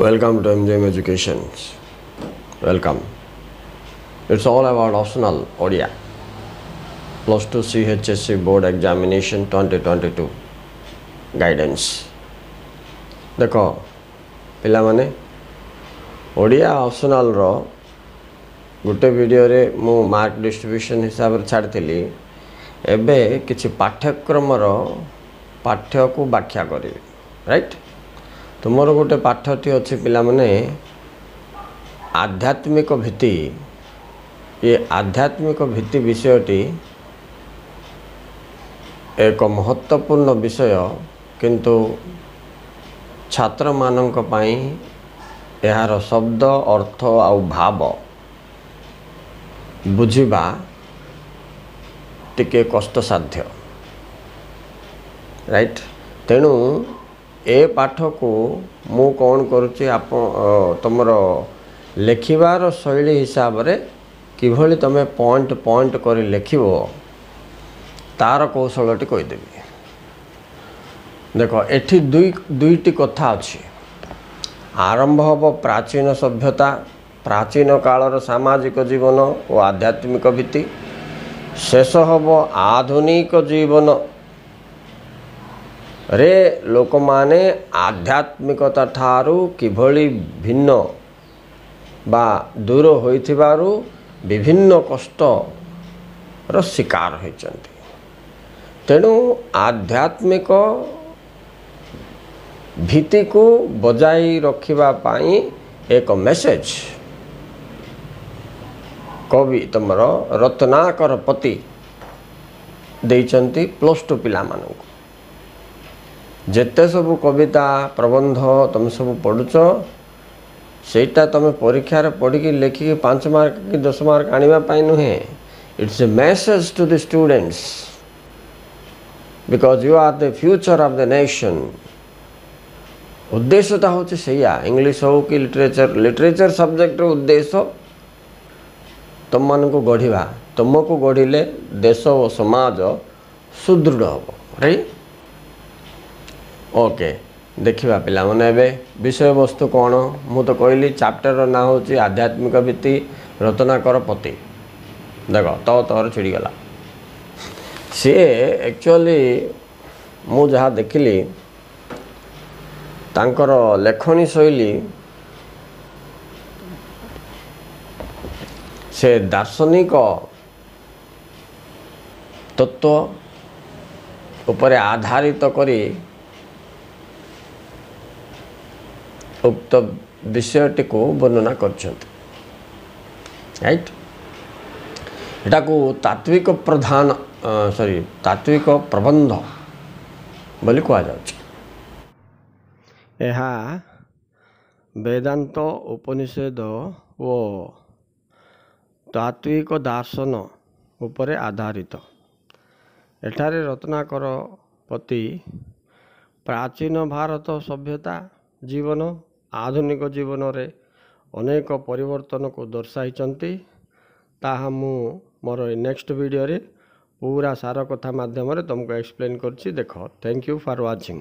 Welcome to MJM Education. Welcome. It's all about optional ODIA. Plus 2 CHSC Board Examination 2022 Guidance. देखो पिला माने Odia optional रो गोटे video रे मु मार्क डिस्ट्रीब्यूशन हिसाब रे छाड़थिली एबे किछि पाठ्यक्रम रो पाठ्य को व्याख्या करी राइट तुमर गोटे पाठटी अच्छी पिला माने आध्यात्मिक भीति ये आध्यात्मिक भीति विषयटी एक महत्वपूर्ण विषय किंतु छात्र मानक पाई यार शब्द अर्थ आउ भाव बुझिबा टिके कष्टसाध्य राइट तेणु ए पाठ को मु कौन करुच्ची आप तुमर लेखिबार शैली हिसाब रे किभली तमे पॉइंट पॉइंट करी लेखिबो तार कौशलटी कहीदेवी देखो एठी दुईटी कथा अच्छी आरंभ हम प्राचीन सभ्यता प्राचीन कालर सामाजिक जीवन और आध्यात्मिक भीति शेष हम आधुनिक जीवन रे लोक माने आध्यात्मिकता ठारू किभली भिन्न बा दूर होइथिबारु विभिन्न कष्ट रो शिकार होइचंती तेणु आध्यात्मिक भीति को बजाई रखिबा पाई एक मेसेज कवि तुमर रत्नाकर पति देइचंती +2 पिला मानक जेते सब कविता प्रबंध तुम सब पढ़ुच सेटा तुम परीक्षा रे पढ़ी की लेखिकी 5 मार्क कि 10 मार्क आनिबा पाई नुहे it's a message to the students because you are the future of the nation उद्देश्यता होची सैया इंग्लिश हो कि लिटरेचर सब्जेक्ट उद्देश्य तुम मान को गढ़ा तुमको गढ़िले देश और समाज सुदृढ़ हम राइट ओके देखिबा पिला माने एबे विषय वस्तु कौन मु तो कहली चैप्टर ना होची आध्यात्मिक भीति रत्नाकर पति देख तो तोर छिड़ी गला सी एक्चुअली मु जहाँ देखिली तांकर लेखनी शैली से दार्शनिक तत्व उपरे आधारित करी उक्त विषयटी को वर्णना करछंती राइट एटा को तात्विक प्रधान तात्विक प्रबंध बोली कहा जाउछ एहा वेदांत उपनिषद ओ तात्विक दार्शन उपरे आधारित एठारे रत्नाकर पति प्राचीन भारत सभ्यता जीवन आधुनिक जीवन रे अनेक परिवर्तन को दर्शाई ताहा मु मोर नेक्स्ट वीडियो रे पूरा सारा कथा माध्यम रे तुमको एक्सप्लेन करछि देखो थैंक यू फॉर वाचिंग।